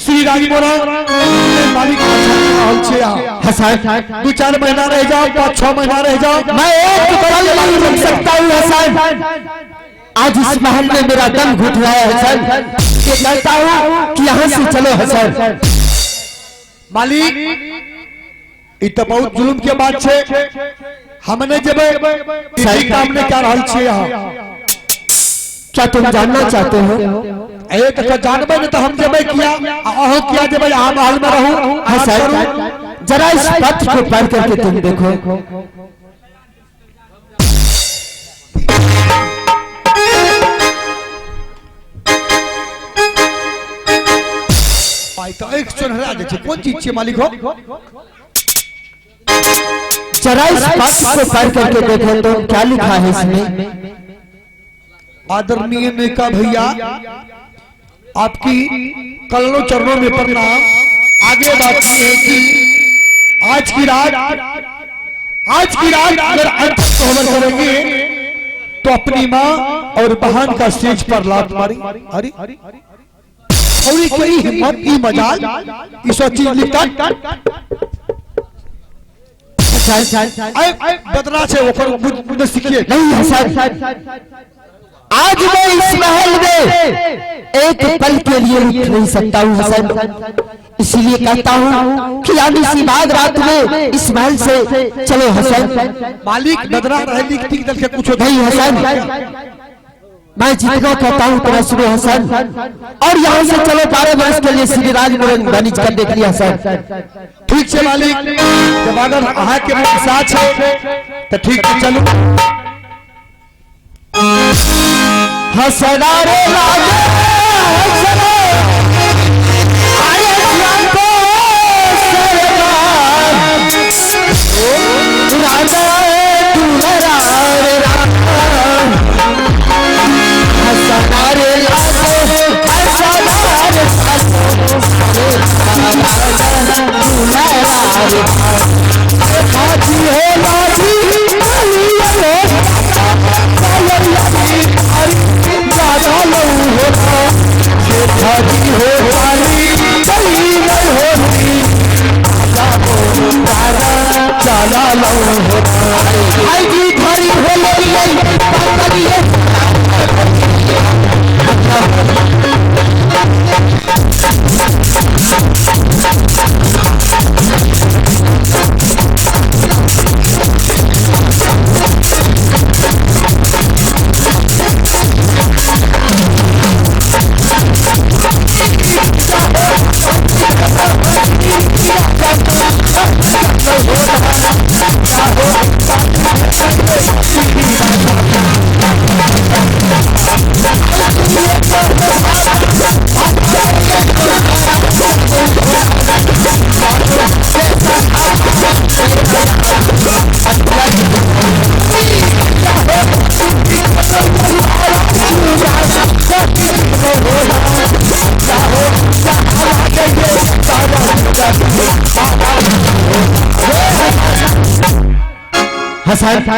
श्री राजपुरा मालिक हसन 2-4 महीना रह जाओ, 5-6 महीना रह जाओ, मैं एक पल नहीं रुक सकता हूँ हसन। आज इस महल में मेरा दम घुट रहा है हसन। ये कहता हूँ कि यहाँ से चलो हसन। मालिक ये तो बहुत जुल्म के बात है, हमने जब सही काम ने क्या रहल छे यहाँ। क्या तुम जानना चाहते हो? एक तो जानबे न तो हम जब किया अहो किया जब आप हाल में रहूं हसन। जरा इस पत्र को पढ़ करके तुम देखो। भाई तो एक सुनहरा दे कौन चीज छे मालिक हो? जरा इस पत्र को पढ़ करके देखो तो क्या लिखा है इसमें। आदरणीय नेता भैया आपकी करोड़ों चरणों में प्रणाम। आगे बात यह है कि आज की रात अगर अंत कोहबर करेंगे तो अपनी माँ और बहन का स्टेज पर लात मारी। अरे थोड़ी कोई हिम्मत की मजाल इस चीज लिखता बदला से वो सीखिए नहीं हसन। आज मैं इस महल में एक पल के लिए रुक नहीं सकता हूँ हसन। इसीलिए कहता हूँ कि आज इसी बाद रात में इस महल से चलो हसन। मालिक बदला रहे लिखती दल के कुछ नहीं हसन। मैं जितना कहता हूँ तेरा सुनो हसन। और यहाँ से चलो 12 वर्ष के लिए श्री राजपुरा वाणिज्य कर देख लिया हसन। ठीक से मालिक जब अगर आहा के साथ है तो ठीक है चलो। हसना रे राजा हसना आए को राजा तू मेरा रे हसना रे लागे हसना रे तू मेरा रे हाजी हो लाजी हाजी हो पानी चली नहीं होती चला लो हाजी धरी हो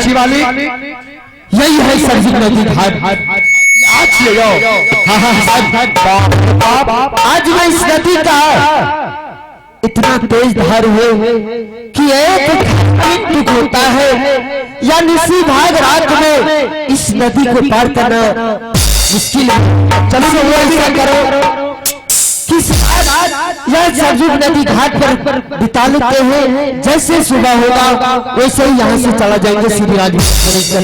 शिवाली यही है सरजू नदी घाट। आज मैं इस नदी का इतना तेज धार हुए कि एक दुख होता है या निसी भाग रात में इस नदी को पार करना मुश्किल है। चलो ऐसा करो किस यह सरजू नदी घाट पर बिता लेते हैं। जैसे सुबह होगा वैसे ही यहाँ से चला जाएंगे श्री राजपुरा।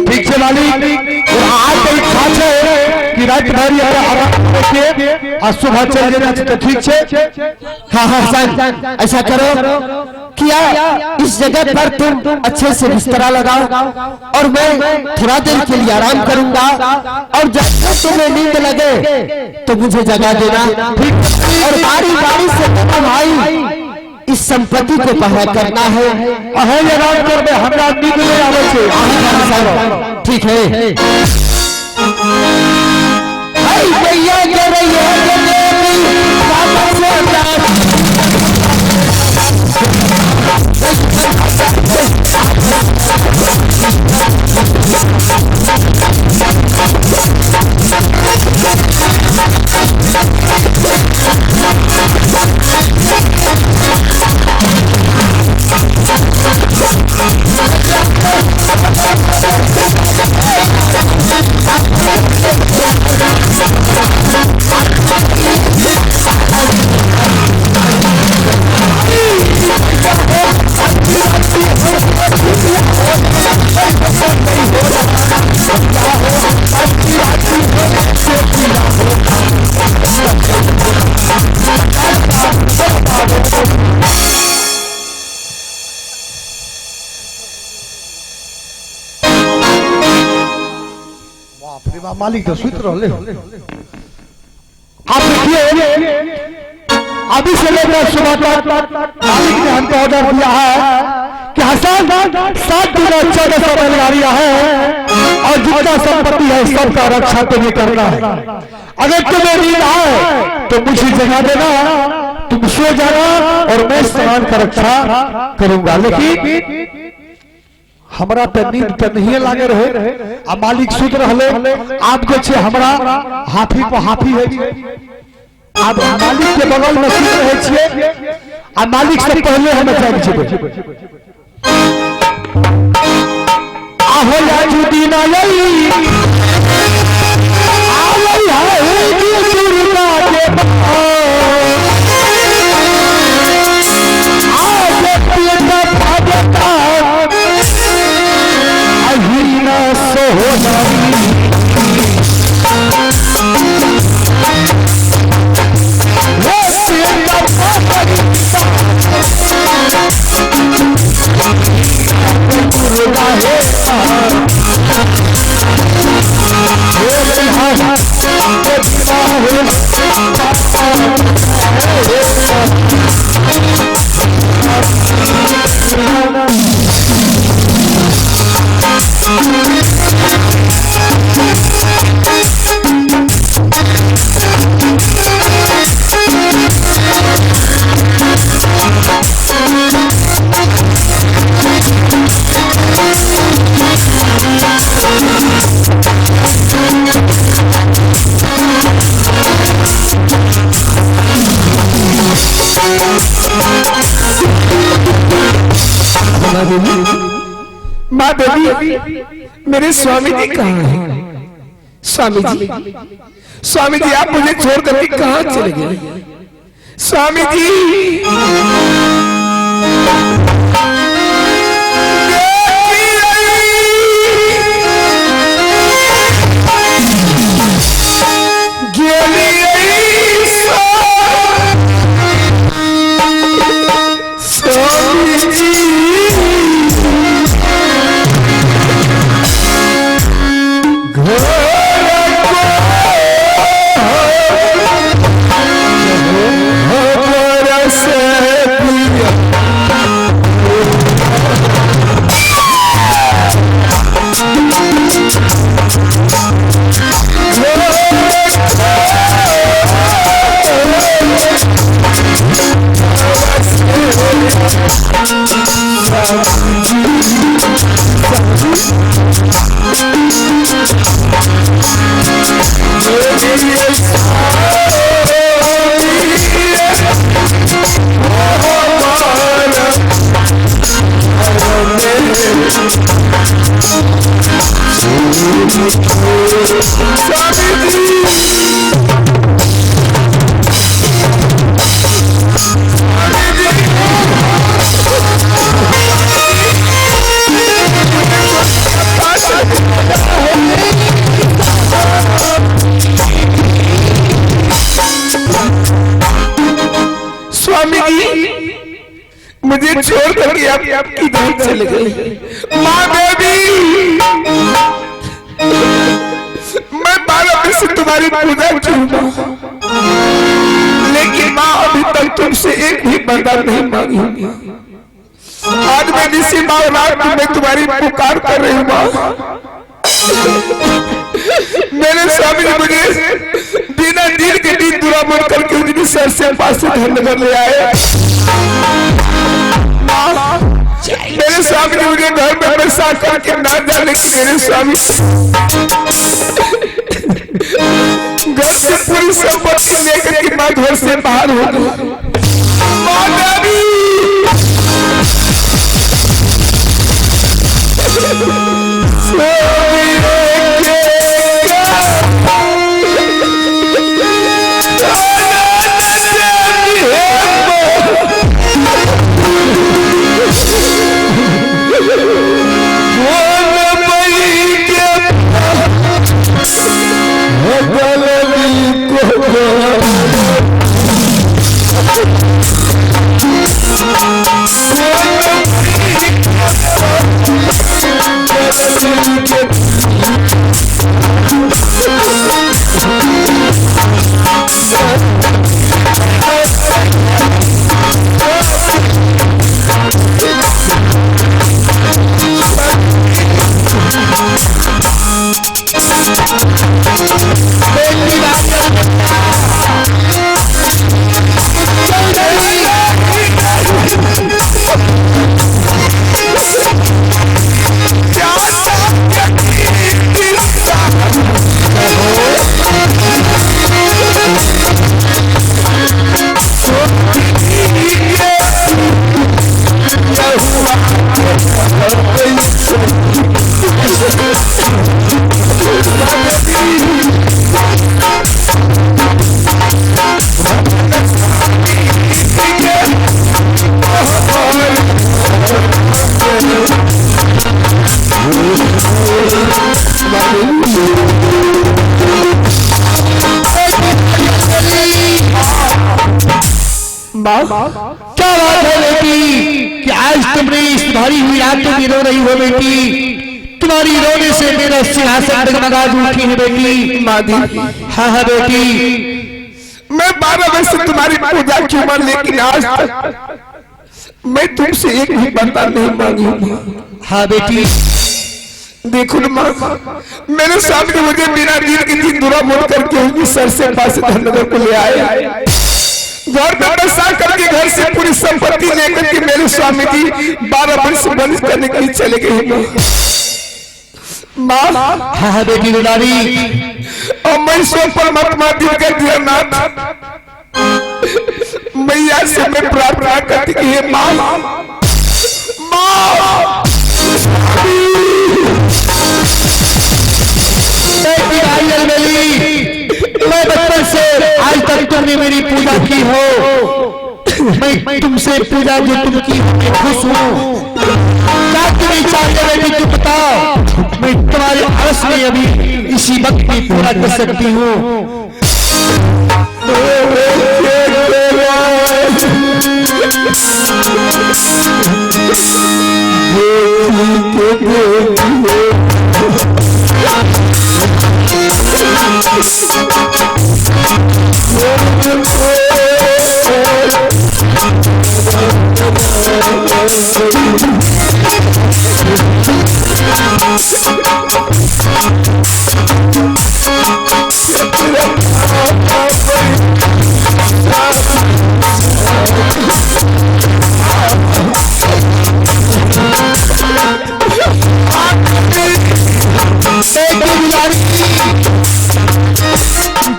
ठीक से मालिक आज तो इच्छा है कि रात भर आज सुबह चल जाना तो ठीक है। हाँ हसन ऐसा करो किया इस जगह पर तुम अच्छे से बिस्तरा लगाओ और मैं थोड़ा देर के लिए आराम करूंगा और जब तुम्हें नींद लगे तो मुझे जगा देना। और बारी बारी से भाई इस संपत्ति को पहरा करना है। आराम कर दे हमरा नींद नहीं आवे छे। ठीक है भाई भैया कह रही है मालिक तो सुत रहे आप देखिए अभी से लेकर सुबह तक मालिक ने हमको ऑर्डर दिया है कि हसन 7 दिन 1400 बैलगाड़ियां हैं और जितना संपत्ति है सबका रक्षा तुम्हें करना है। अगर तुम्हें नींद आए तो मुझे जगा देना, तुम सो जाना और मैं सामान का रक्षा करूंगा। लेकिन हमरा पे नींद पे नहीं लागे रहे। अब मालिक सुत रहे, आप जो छे हमरा हाथी पर हाथी है। आप मालिक के बगल में सुत रहे छिए, आ मालिक से पहले हम जाग जेबे। आहो या जुदी ना लई आवई है कि दुर्गा के आज पेटा भागता अहीना सोहनाई माँ देवी, मेरे स्वामी जी कहाँ हैं? स्वामी जी आप मुझे छोड़ करके कहाँ चले गए? स्वामी जी मुझे छोड़ करके आप किधर चले गए? माँ देवी, मैं 12 दिन से तुम्हारी पूजा करूंगा, लेकिन माँ अभी तक तुमसे एक भी वरदान नहीं मांगी होगी। आज मैं निसी माँ रात में तुम्हारी पुकार कर रही हूँ माँ। मेरे स्वामी जी मुझे बिना नींद के नींद दूरा मन करके उनकी सर से पास से धनगर ले आए। मेरे स्वामी जी मुझे घर में पैसा करके ना जाने की मेरे स्वामी घर से पूरी संपत्ति लेकर के मैं घर से बाहर हो गई। माँ क्या बात है बेटी कि आज तुमने इस भारी हुई रात में रो रही हो बेटी? तुम्हारी रोने से मेरा सिंहासन डगमगा उठी है बेटी। माँ दी, हाँ हाँ बेटी, मैं 12 वर्ष से तुम्हारी पूजा की उम्र, लेकिन आज तक मैं तुमसे एक भी बता नहीं मांगी। हाँ बेटी, देखो ना माँ, मेरे सामने मुझे बिना दिन की दिन दूरा मोड़ करके उनकी सर से पास धनगर को ले आए, घर में बसा करके घर से पूरी संपत्ति लेकर के मेरे स्वामी जी 12 वर्ष बंद करने के लिए चले गए। माँ हाँ हाँ बेटी दुलारी, और मैं सो परमात्मा दिल का दिया नाथ मैया से मैं प्रार्थना करती कि हे माँ, माँ मैं बचपन से आज तक तुमने मेरी पूजा की हो, मैं तुमसे पूजा जो तुम की खुश हूँ। क्या तुम्हें चाहिए बेटी तुम बताओ, मैं तुम्हारे आस में अभी इसी वक्त भी पूरा कर सकती हूँ।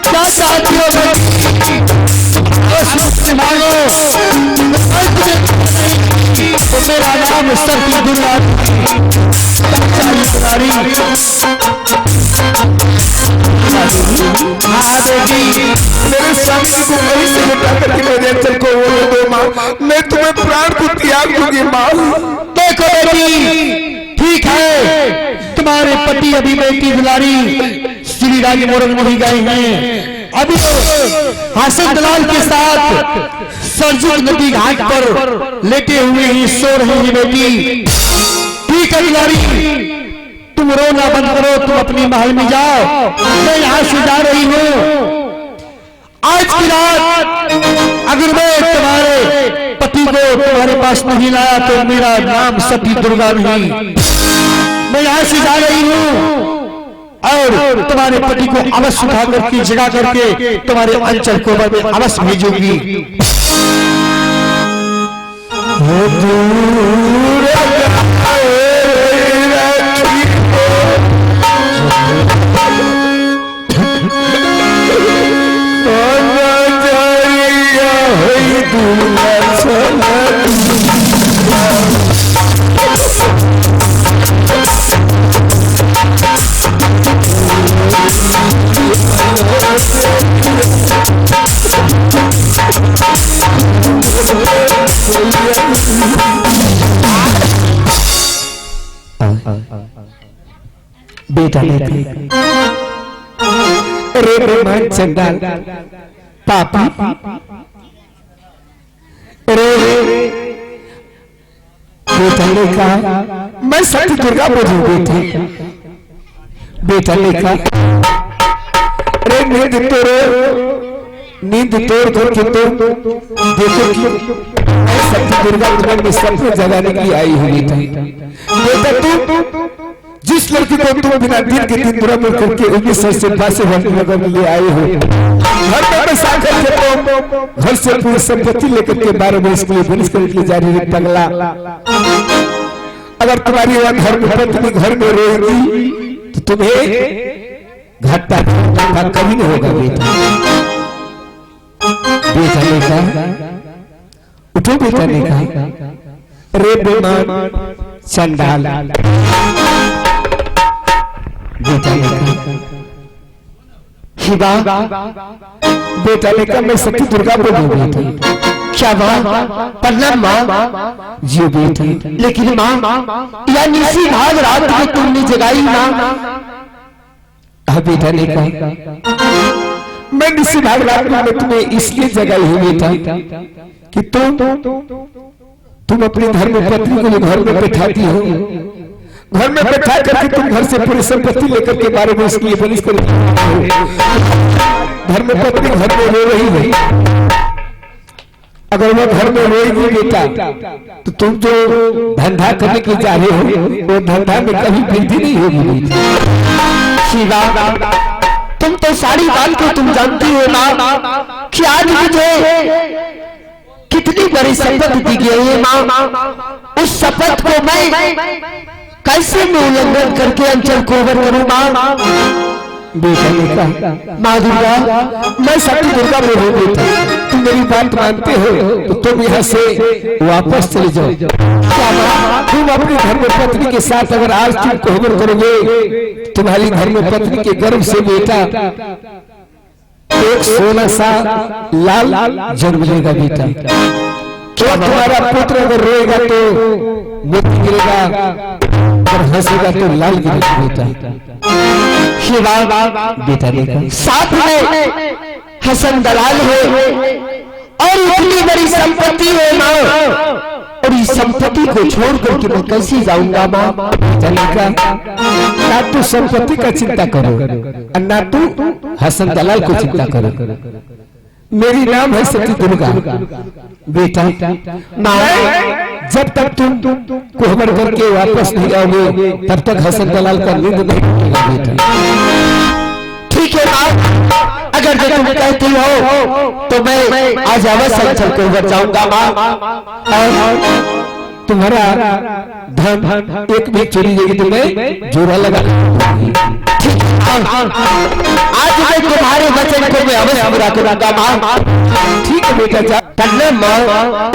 क्या चाहती हो तो मेरा नाम सती दुलारी। मेरे स्वामी को वहीं से लुटा करके मेरे अंचल को वो दो माँ, मैं तुम्हें प्राण को त्याग दूंगी माँ। देखो बेटी, ठीक है, तुम्हारे पति अभी बेटी दुलारी श्री राज मोरन में गए हैं, अभी हासन दलाल के साथ सरजुग नदी घाट पर लेटे हुए ही सो रहे हैं बेटी। ठीक है दुलारी, तुम रोना बंद करो, तुम अपनी महल में जाओ, मैं यहाँ से जा रही हूँ। आज की रात अगर मैं तुम्हारे पति को तुम्हारे पास नहीं लाया तो मेरा नाम सती दुर्गा नहीं। मैं यहाँ से जा रही हूँ और तुम्हारे पति को अवश्य उठा करके जगा करके तुम्हारे अंचल को मैं अवश्य भेजूंगी। बेटा रे मान चंडाल पापी रे बेटा ने कहा मैं सती दुर्गा बोझू बेटे। बेटा ने कहा अरे नींद तोड़ करके तो देखो कि सती दुर्गा तुम्हें में सबको जगाने की आई हुई थी। बेटा तू जिस लड़की को तुम बिना दिन के दिन दूरा में करके उनके सर से पासे नगर में ले आए हो, घर में बसा करके तो घर से पूरी संपत्ति लेकर के 12 वर्ष के लिए बनिश करके जा रही है पगला। अगर तुम्हारी वह घर में पत्नी घर में रहेगी तो तुम्हें घाटा कभी नहीं होगा बेटा। बेटा ने कहा उठो, बेटा ने कहा रे बेमान चंडाल। बेटा ने कहा बेटा ने कहा मैं सती दुर्गा बोलूं बेटा। क्या बात, प्रणाम माँ। जी बेटी, लेकिन माँ या निसी भाग रात में तुमने जगाई माँ। हाँ बेटा ने कहा मैं निसी भाग रात में तुम्हें इसलिए जगाई हुई था कि तुम अपनी धर्म पत्नी को घर में बैठाती हो, घर में बैठा करके तुम घर से पूरी संपत्ति लेकर के बारे में उसकी बलिश कर धर्म पत्नी घर में रो रही है। अगर वो घर में रोएगी बेटा तो तुम जो धंधा करने के जा रहे हो वो धंधा में कभी वृद्धि नहीं होगी। शिवा, तुम तो सारी बात को तुम जानती हो ना कि आज मुझे कितनी बड़ी शपथ दी गई है माँ। उस शपथ को मैं कैसे मैं उल्लंघन करके अंचल कोवर करूँ माँ? बेटा माँ दुर्गा, मैं सती दुर्गा में हूँ बेटा, तुम मेरी बात मानते हो तो तुम यहाँ से वापस चले जाओ। क्या माँ, तुम अपनी धर्म पत्नी के साथ अगर आज तुम कोहबर करोगे तुम्हारी धर्म पत्नी के गर्भ से बेटा एक सोना सा लाल जन्म लेगा बेटा। क्या तुम्हारा पुत्र अगर रोएगा तो मोती गिरेगा, अगर हंसेगा तो लाल गिरेगा बेटा। शिवा बेटा बेटा, साथ में हसन दलाल हो और इतनी बड़ी संपत्ति है माँ, और इस संपत्ति को छोड़ करके मैं कैसे जाऊंगा माँ? ना तू संपत्ति का चिंता करो और ना तू हसन दलाल को चिंता करो। मेरी नाम है सती दुर्गा बेटा। माँ, जब तक तुम कोहबर करके वापस नहीं आओगे तब तक हसन दलाल का नींद नहीं टूटेगा बेटा। ठीक है माँ, अगर तुम कहती हो तो मैं आज अवश्य अंचल कोहबर जाऊंगा माँ। और तुम्हारा धन एक भी चोरी जाएगी तो मैं जोरा लगा। आज मैं तुम्हारे वचन को मैं अवश्य पूरा करूंगा माँ। ठीक है बेटा, जा करना माँ।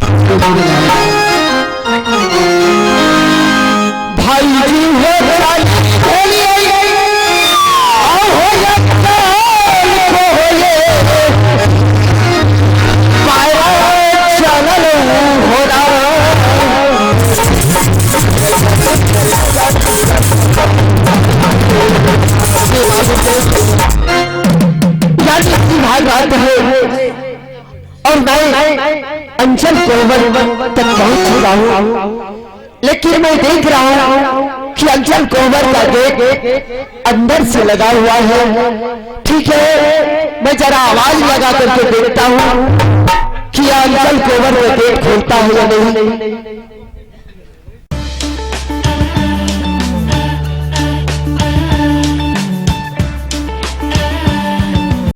भाई जी हो बात है और मैं अंचल कोवर तक पहुंच चुका हूं, लेकिन मैं देख रहा हूं कि अंचल कोवर का गेट अंदर से लगा हुआ है। ठीक है, मैं जरा आवाज लगा करके देखता हूं कि अंचल कोवर में गेट खोलता है या नहीं।